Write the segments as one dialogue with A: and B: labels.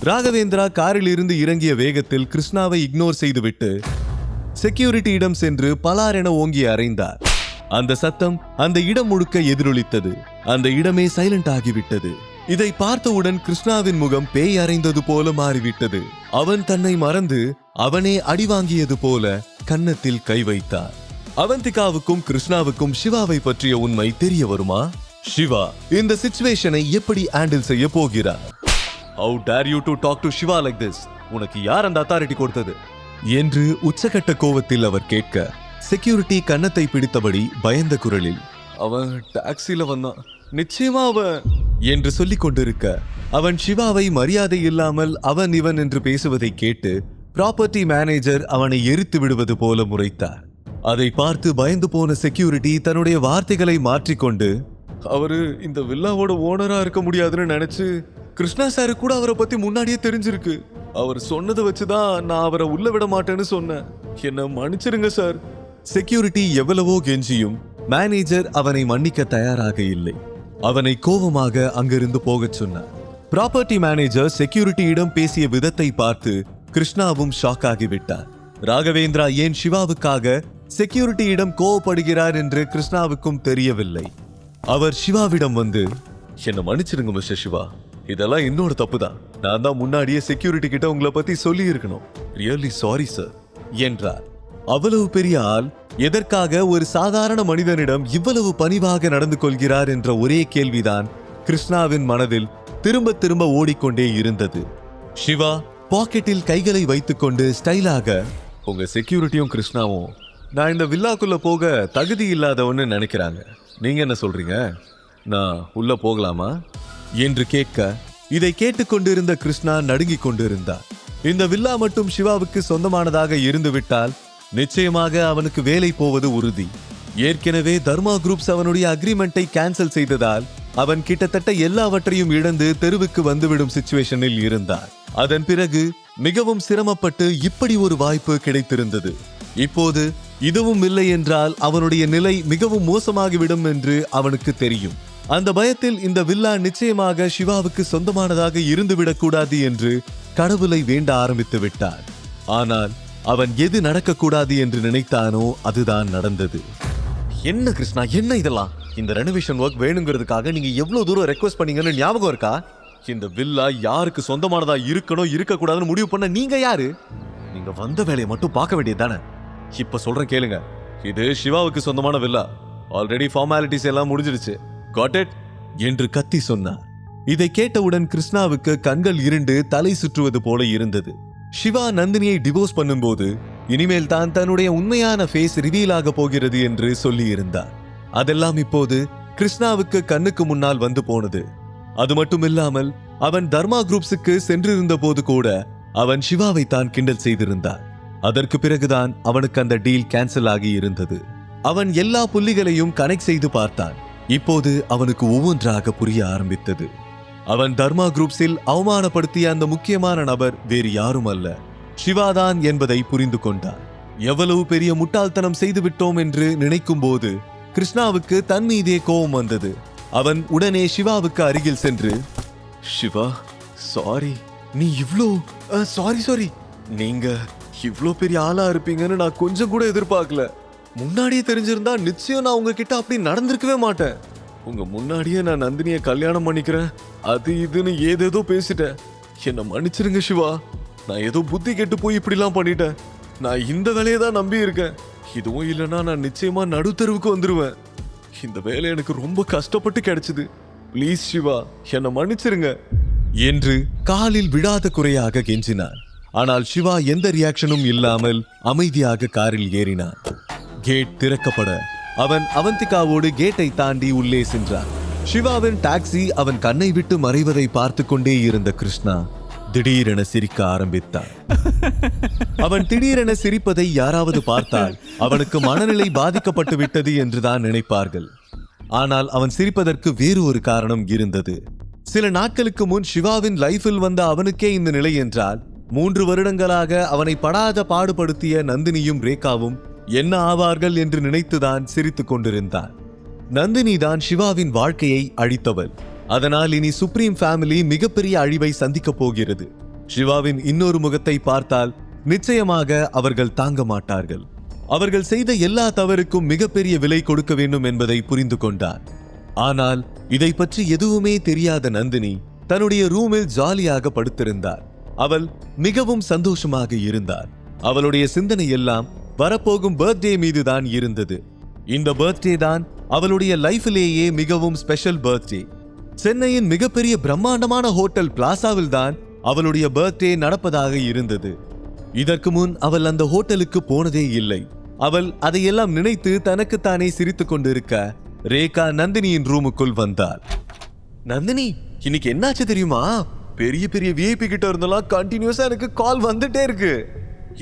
A: ராகவேந்திரா காரில் இருந்து இறங்கிய வேகத்தில் கிருஷ்ணாவை இக்னோர் செய்துவிட்டு செக்யூரிட்டியிடம் சென்று பலார் என ஓங்கி அறைந்தார். அந்த சத்தம் அந்த இடம் முழுக்க எதிரொலித்தது. அந்த இடமே சைலண்ட் ஆகிவிட்டது. இதை பார்த்தவுடன் கிருஷ்ணாவின் முகம் பேய் அறைந்தது போல மாறிவிட்டது. அவன் தன்னை மறந்து அவனே அடி வாங்கியது போல கன்னத்தில் கை வைத்தார். அவந்திகாவுக்கும் கிருஷ்ணாவுக்கும் சிவாவை பற்றிய உண்மை தெரிய வருமா? சிவா இந்த சிச்சுவேஷனை எப்படி ஹேண்டில் செய்ய போகிறார்? How dare you to talk to Shiva like this? உனக்கு யார் அந்த அத்தாரிட்டி கொடுத்தது என்று உச்சகட்ட கோவத்தில் அவர் கேட்க, செக்யூரிட்டி கன்னத்தை பிடித்தபடி பயந்த குரலில், அவன் டாக்ஸில வந்தான், நிச்சயமா அவன் என்று சொல்லிக் கொண்டிருக்க, அவன் சிவாவை மரியாதை இல்லாமல் அவன் இவன் என்று பேசுவதை கேட்டு ப்ராப்பர்ட்டி மேனேஜர் அவனை எரித்து விடுவது போல முறைத்தார். அதை பார்த்து பயந்து போன செக்யூரிட்டி தன்னுடைய வார்த்தைகளை மாற்றிக்கொண்டு, அவரு இந்த வில்லாவோட ஓனரா இருக்க முடியாதுன்னு நினைச்சு கிருஷ்ணா சாரு கூட அவரை பத்தி முன்னாடியே தெரிஞ்சிருக்கு. அவர் சொன்னதை வச்சுதான் நான் அவரை உள்ள விட மாட்டேன்னு சொன்னேன். என்ன மன்னிச்சிருங்க சார். செக்யூரிட்டி எவ்வளவோ கெஞ்சியும் மேனேஜர் அவனை மன்னிக்க தயாராக இல்லை. அவனை கோபமாக அங்கிருந்து போகச் சொன்னார். ப்ராப்பர்ட்டி மேனேஜர் செக்யூரிட்டியிடம் பேசிய விதத்தை பார்த்து கிருஷ்ணாவும் ஷாக் ஆகிவிட்டார். ராகவேந்திரா ஏன் சிவாவுக்காக செக்யூரிட்டியிடம் கோவப்படுகிறார் என்று கிருஷ்ணாவுக்கும் தெரியவில்லை. அவர் சிவாவிடம் வந்து, என்ன மன்னிச்சிருங்க மிஸ்டர் சிவா, இதெல்லாம் என்னோட தப்புதான். நான் தான் முன்னாடியே செக்யூரிட்டி கிட்ட உங்களை பத்தி சொல்லி இருக்கணும். ரியலி சாரி சார் என்றார். அவ்வளவு பெரிய ஆள் எதற்காக ஒரு சாதாரண மனிதனிடம் இவ்வளவு பணிவாக நடந்து கொள்கிறார் என்ற ஒரே கேள்விதான் கிருஷ்ணாவின் மனதில் திரும்ப திரும்ப ஓடிக்கொண்டே இருந்தது. சிவா பாக்கெட்டில் கைகளை வைத்துக்கொண்டு ஸ்டைலாக, உங்க செக்யூரிட்டியும் கிருஷ்ணாவும் நான் இந்த வில்லாக்குள்ள போக தகுதி இல்லாதவன்னு நினைக்கிறாங்க. நீங்க என்ன சொல்றீங்க? நான் உள்ள போகலாமா என்று கேட்க, இதை கேட்டுக்கொண்டிருந்த கிருஷ்ணா நடுங்கிக் கொண்டிருந்தார். இந்த வில்லா மட்டும் சிவாவுக்கு சொந்தமானதாக இருந்துவிட்டால் நிச்சயமாக அவனுக்கு வேலை போவது உறுதி. ஏற்கனவே தர்மா குரூப்ஸ் அவனுடைய அக்ரிமெண்டை கேன்சல் செய்ததால் அவன் கிட்டத்தட்ட எல்லாவற்றையும் இழந்து தெருவுக்கு வந்துவிடும் சிச்சுவேஷனில் இருந்தார். அதன் பிறகு மிகவும் சிரமப்பட்டு இப்படி ஒரு வாய்ப்பு கிடைத்திருந்தது. இப்போது இதுவும் இல்லை என்றால் அவனுடைய நிலை மிகவும் மோசமாகிவிடும் என்று அவனுக்கு தெரியும். அந்த பயத்தில் இந்த வில்லா நிச்சயமாக சிவாவுக்கு சொந்தமானதாக இருந்துவிடக் கூடாது என்று கடவுளை வேண்ட ஆரம்பித்து விட்டார். ஆனால் அவன் எது நடக்கக்கூடாது என்று நினைத்தானோ அதுதான் நடந்தது. என்ன கிருஷ்ணா, என்ன இதெல்லாம்? இந்த ரெனோவேஷன் ஒர்க் வேணுங்கிறதுக்காக நீங்க எவ்வளவு தூரம் ரெக்வெஸ்ட் பண்ணீங்கன்னு ஞாபகம் இருக்கா? இந்த வில்லா யாருக்கு சொந்தமானதா இருக்கணும் இருக்க கூடாதுன்னு முடிவு பண்ண நீங்க யாரு? நீங்க வந்த வேலையை மட்டும் பார்க்க வேண்டியது தானே. இப்ப சொல்றேன் கேளுங்க. இது சிவாவுக்கு சொந்தமான வில்லா. ஆல்ரெடி ஃபார்மாலிட்டிஸ் எல்லாம் முடிஞ்சிடுச்சு. காட் இட் என்று கத்தி சொன்னார். இதை கேட்டவுடன் கிருஷ்ணாவுக்கு கண்கள் இருண்டு தலை சுற்றுவது போல இருந்தது. சிவா நந்தினியை டிவோர்ஸ் பண்ணும்போது இனிமேல் தான் தன்னுடைய உண்மையான ஃபேஸ் ரிவீல் ஆக போகிறது என்று சொல்லி இருந்தார். அதெல்லாம் இப்போது கிருஷ்ணாவுக்கு கண்ணுக்கு முன்னால் வந்து போனது. அது மட்டும் இல்லாமல் அவன் தர்மா குரூப்ஸுக்கு சென்றிருந்த போது கூட அவன் சிவாவை தான் கிண்டல் செய்திருந்தான். அதற்கு பிறகுதான் அவனுக்கு அந்த டீல் கேன்சல் ஆகி இருந்தது. அவன் எல்லா புள்ளிகளையும் கனெக்ட் செய்து பார்த்தான். இப்போது அவனுக்கு ஒவ்வொன்றாக புரிய ஆரம்பித்தது. அவன் தர்மா குரூப்ஸில் அவமானப்படுத்திய அந்த முக்கியமான நபர் வேறு யாரும் அல்ல, சிவாதான் என்பதை புரிந்து கொண்டான். எவ்வளவு பெரிய முட்டாள்தனம் செய்துவிட்டோம் என்று நினைக்கும் போது கிருஷ்ணாவுக்கு தன் மீதே கோபம் வந்தது. அவன் உடனே சிவாவுக்கு அருகில் சென்று, சிவா சாரி, நீ சாரி நீங்க இவ்ளோ பெரிய ஆளா இருப்பீங்கன்னு நான் கொஞ்சம் கூட எதிர்பார்க்கல. முன்னாடியே தெரிஞ்சிருந்தா நிச்சயம் நான் உங்ககிட்ட அப்படி நடந்திருக்கவே மாட்டேன். உங்க முன்னாடியே நான் நந்தினியை கல்யாணம் பண்ணிக்கிறேன் அது இதுன்னு ஏதேதோ பேசிட்டேன். என்ன மன்னிச்சிருங்க சிவா. நான் ஏதோ புத்தி கெட்டு போய் இப்படிலாம் பண்ணிட்டேன். நான் இந்த வேலையை தான் நம்பி இருக்கேன். இதுவும் இல்லைன்னா நான் நிச்சயமா நடுத்தருவுக்கு வந்துருவேன். இந்த வேலை எனக்கு ரொம்ப கஷ்டப்பட்டு கிடைச்சது. ப்ளீஸ் சிவா, என்ன மன்னிச்சிருங்க என்று காலில் விடாத குறையாக கெஞ்சினான். ஆனால் சிவா எந்த ரியாக்ஷனும் இல்லாமல் அமைதியாக காரில் ஏறினான். கேட் திறக்கப்பட அவன் அவந்திகாவோடு கேட்டை தாண்டி உள்ளே சென்றான். சிவாவின் டாக்ஸி அவன் கண்ணை விட்டு மறைவதை பார்த்து கொண்டே இருந்த கிருஷ்ணா திடீரென சிரிக்க ஆரம்பித்தான். அவன் திடீரென சிரிப்பதை யாராவது பார்த்தால் அவனுக்கு மனநிலை பாதிக்கப்பட்டு விட்டது என்றுதான் நினைப்பார்கள். ஆனால் அவன் சிரிப்பதற்கு வேறு ஒரு காரணம் இருந்தது. சில நாட்களுக்கு முன் சிவாவின் லைஃபில் வந்த அவனுக்கே இந்த நிலை என்றால் 3 வருடங்களாக அவனை படாத பாடுபடுத்திய நந்தினியும் ரேகாவும் என்ன ஆவார்கள் என்று நினைத்துதான் சிரித்துக் கொண்டிருந்தான். நந்தினி தான் சிவாவின் வாழ்க்கையை அழித்தவள். அதனால் இனி சுப்ரீம் ஃபேமிலி மிகப்பெரிய அழிவை சந்திக்க போகிறது. சிவாவின் இன்னொரு முகத்தை பார்த்தால் நிச்சயமாக அவர்கள் தாங்க மாட்டார்கள். அவர்கள் செய்த எல்லா தவறுக்கும் மிகப்பெரிய விலை கொடுக்க வேண்டும் என்பதை புரிந்து கொண்டார். ஆனால் இதை பற்றி எதுவுமே தெரியாத நந்தினி தன்னுடைய ரூமில் ஜாலியாக படுத்திருந்தார். அவள் மிகவும் சந்தோஷமாக இருந்தார். அவளுடைய சிந்தனை எல்லாம் வரப்போகும் பர்த்டே மீதுதான் இருந்தது. இந்த பர்த்டே தான் அவளுடைய லைஃபிலேயே மிகவும் ஸ்பெஷல் பர்த்டே. சென்னையின் மிகப்பெரிய பிரம்மாண்டமான ஹோட்டல் பிளாசாவில் தான் அவளுடைய பர்த்டே நடப்பதாக இருந்தது. இதற்கு முன் அவள் அந்த ஹோட்டலுக்கு போனதே இல்லை. அவள் அதையெல்லாம் நினைத்து தனக்குத்தானே சிரித்துக் கொண்டிருக்க ரேகா நந்தினியின் ரூமுக்குள் வந்தாள். நந்தினி, இன்னைக்கு என்னாச்சு தெரியுமா? பெரிய பெரிய விஐபி கிட்ட இருந்தெல்லாம் கண்டினியூஸா எனக்கு கால் வந்துட்டே இருக்கு.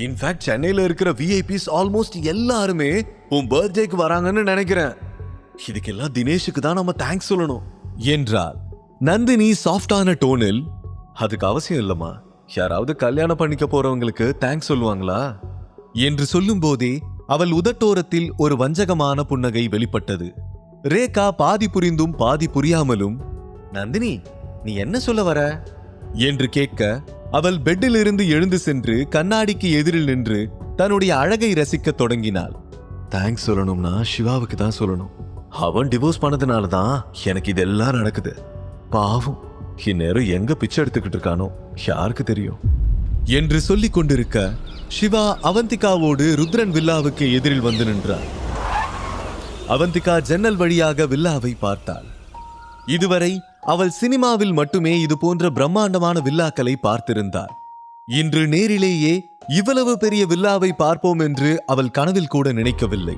A: இன்ஃபேக்ட் சென்னையில இருக்கிற விஐபிஸ் ஆல்மோஸ்ட் எல்லாருமே உன் பர்த்டேக்கு வராங்கன்னு நினைக்கிறேன். இதுக்கெல்லாம் தினேஷுக்கு தான் நம்ம தேங்க்ஸ் சொல்லணும் என்றாள். நந்தினி சாஃப்டான டோனில், அதுக்கு அவசியம் இல்லம்மா, யாராவது கல்யாணம் பண்ணிக்க போறவங்களுக்கு தேங்க்ஸ் சொல்லுவாங்களா என்று சொல்லும் போதே அவள் உதட்டோரத்தில் ஒரு வஞ்சகமான புன்னகை வெளிப்பட்டது. ரேகா பாதி புரிந்தும் பாதி புரியாமலும், நந்தினி நீ என்ன சொல்ல வர என்று கேட்க, அவள் பெட்டில் இருந்து எழுந்து சென்று கண்ணாடிக்கு எதிரில் நின்று தன்னுடைய அழகை ரசிக்க தொடங்கினாள். தேங்க்ஸ் சொல்லணும்னா சிவாவுக்கு தான் சொல்லணும். அவன் டிவோர்ஸ் பண்ணதுனால தான் எனக்கு இதெல்லாம் நடக்குது. பாவம், இந்நேரம் எங்க பிச்சை எடுத்துக்கிட்டு இருக்கானோ யாருக்கு தெரியும் என்று சொல்லிக் கொண்டிருக்க சிவா அவந்திகாவோடு ருத்ரன் வில்லாவுக்கு எதிரில் வந்து நின்றார். அவந்திகா ஜன்னல் வழியாக வில்லாவை பார்த்தாள். இதுவரை அவள் சினிமாவில் மட்டுமே இது போன்ற பிரம்மாண்டமான வில்லாக்களை பார்த்திருந்தாள். இன்று நேரிலேயே இவ்வளவு பெரிய வில்லாவை பார்ப்போம் என்று அவள் கனவில் கூட நினைக்கவில்லை.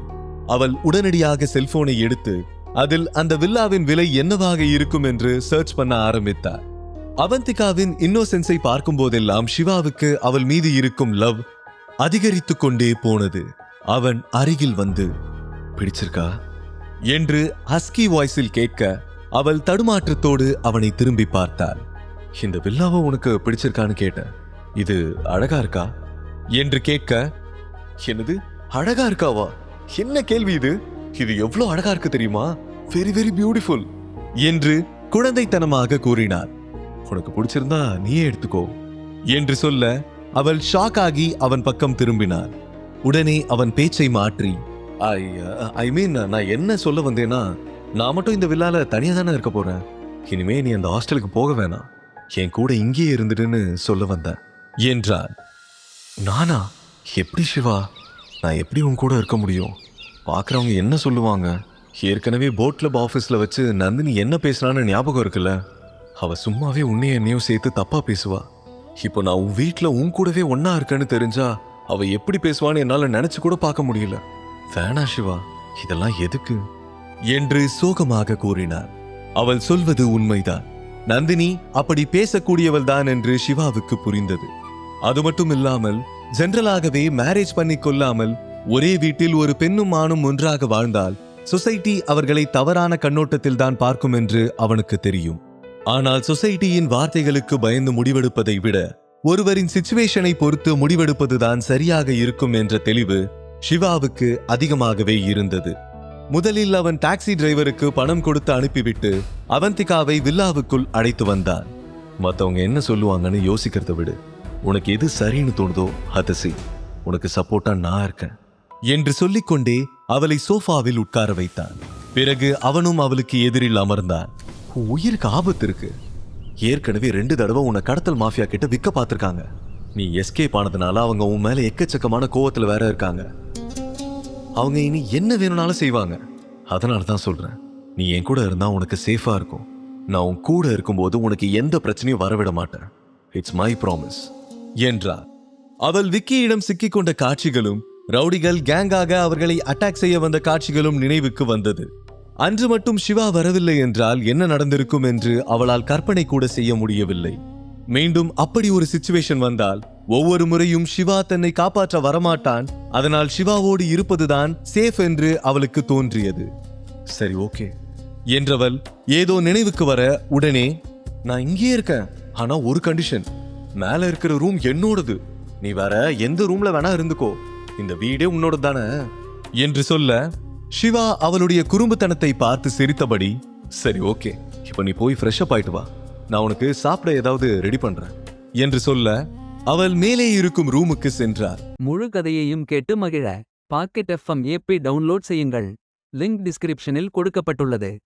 A: அவள் உடனடியாக செல்போனை எடுத்து அதில் அந்த வில்லாவின் விலை என்னவாக இருக்கும் என்று சர்ச் பண்ண ஆரம்பித்தார். அவந்திகாவின் இன்னோசென்ஸை பார்க்கும் போதெல்லாம் சிவாவுக்கு அவள் மீது இருக்கும் லவ் அதிகரித்து கொண்டே போனது. அவன் அருகில் வந்து, பிடிச்சிருக்கா என்று ஹஸ்கி வாய்ஸில் கேட்க அவள் தடுமாற்றத்தோடு அவனை திரும்பி பார்த்தாள். இந்த வில்லாவை உனக்கு பிடிச்சிருக்கான்னு கேட்டேன். இது அழகா இருக்கா என்று கேட்க, என்னது அழகா இருக்காவா? என்ன கேள்வி இது? இது எவ்வளவு அழகா இருக்கு தெரியுமா? வெரி வெரி பியூட்டிஃபுல் என்று குழந்தைத்தனமாக கூறினார். உனக்கு பிடிச்சிருந்தா நீயே எடுத்துக்கோ என்று சொல்ல அவள் ஷாக் ஆகி அவன் பக்கம் திரும்பினார். உடனே அவன் பேச்சை மாற்றி, ஐ மீன் நான் என்ன சொல்ல வந்தேன்னா, நான் மட்டும் இந்த வில்லால தனியா தானே இருக்க போறேன். இனிமே நீ அந்த ஹாஸ்டலுக்கு போக வேணாம், என் கூட இங்கேயே இருந்துடுன்னு சொல்ல வந்தேன் என்றான். நானா? எப்படி சிவா? நான் எப்படி உன் கூட இருக்க முடியும்? பார்க்குறவங்க என்ன சொல்லுவாங்க? ஏற்கனவே போட் கிளப் ஆஃபீஸில் வச்சு நந்தினி என்ன பேசுனான்னு ஞாபகம் இருக்குல்ல? அவள் சும்மாவே உன்னையும் என்னையும் சேர்த்து தப்பா பேசுவா. இப்போ நான் உன் வீட்டில் உன் கூடவே ஒன்னா இருக்கேன்னு தெரிஞ்சா அவள் எப்படி பேசுவான்னு என்னால் நினைச்சு கூட பார்க்க முடியல. வேணா சிவா, இதெல்லாம் எதுக்கு என்று சோகமாக கூறினார். அவள் சொல்வது உண்மைதான். நந்தினி அப்படி பேசக்கூடியவள் தான் என்று சிவாவுக்கு புரிந்தது. அது மட்டும் இல்லாமல் ஜெனரலாகவே மேரேஜ் பண்ணி கொள்ளாமல் ஒரே வீட்டில் ஒரு பெண்ணும் ஆணும் ஒன்றாக வாழ்ந்தால் சொசைட்டி அவர்களை தவறான கண்ணோட்டத்தில் தான் பார்க்கும் என்று அவனுக்கு தெரியும். ஆனால் சொசைட்டியின் வார்த்தைகளுக்கு பயந்து முடிவெடுப்பதை விட ஒருவரின் சிச்சுவேஷனை பொறுத்து முடிவெடுப்பதுதான் சரியாக இருக்கும் என்ற தெளிவு சிவாவுக்கு அதிகமாகவே இருந்தது. முதலில் அவன் டாக்ஸி டிரைவருக்கு பணம் கொடுத்து அனுப்பிவிட்டு அவந்திகாவை வில்லாவுக்குள் அழைத்து வந்தான். மற்றவங்க என்ன சொல்லுவாங்கன்னு யோசிக்கிறத விடு, உனக்கு எது சரின்னு தோணுதோ அதை செய், உனக்கு சப்போர்ட்டா நான் இருக்கேன் என்று சொல்லிக்கொண்டே அவளை சோஃபாவில் உட்கார வைத்தான். பிறகு அவனும் அவளுக்கு எதிரில் அமர்ந்தான். உயிருக்கு ஆபத்து இருக்கு. ஏற்கனவே 2 தடவை உன்னை கடத்தல் மாஃபியா கிட்ட விற்க பார்த்திருக்காங்க. நீ எஸ்கேப் ஆனதுனால அவங்க உன் மேல எக்கச்சக்கமான கோவத்துல வேற இருக்காங்க. அவங்க இனி என்ன வேணும்னாலும் செய்வாங்க. அதனால தான் சொல்றேன், நீ என் கூட இருந்தா உனக்கு சேஃபா இருக்கும். நான் உன் கூட இருக்கும்போது உனக்கு எந்த பிரச்சனையும் வரவிட மாட்டேன். இட்ஸ் மை ப்ராமிஸ் என்றார். அவள் விக்கியிடம் சிக்கிக்கொண்ட காட்சிகளும் ரவுடிகள் கேங்காக அவர்களை அட்டாக் செய்ய வந்த காட்சிகளும் நினைவுக்கு வந்தது. அன்று மட்டும் சிவா வரவில்லை என்றால் என்ன நடந்திருக்கும் என்று அவளால் கற்பனை கூட செய்ய முடியவில்லை. மீண்டும் அப்படி ஒரு சிச்சுவேஷன் வந்தால் ஒவ்வொரு முறையும் சிவா தன்னை காப்பாற்ற வரமாட்டான். அதனால் சிவாவோடு இருப்பதுதான் சேஃப் என்று அவளுக்கு தோன்றியது. சரி, ஓகே என்றவள் ஏதோ நினைவுக்கு வர உடனே, நான் இங்கே இருக்கேன், ஆனா ஒரு கண்டிஷன், மேல இருக்கிற ரூம் என்னோடது, நீ வேற எந்த ரூம்ல வேணா இருந்துக்கோ, இந்த வீடே உன்னோட தானே என்று சொல்ல சிவா அவளுடைய குறும்புத்தனத்தை பார்த்து சிரித்தபடி, சரி ஓகே, இப்ப நீ போய் ஃப்ரெஷ் அப் ஆயிட்டு வா, நான் உனக்கு சாப்பிட ஏதாவது ரெடி பண்றேன் என்று சொல்ல அவள் மேலே இருக்கும் ரூமுக்கு சென்றார்.
B: முழு கதையையும் கேட்டு மகிழ பாக்கெட் FM ஏபி டவுன்லோட் செய்யுங்கள். லிங்க் டிஸ்கிரிப்ஷனில் கொடுக்கப்பட்டுள்ளது.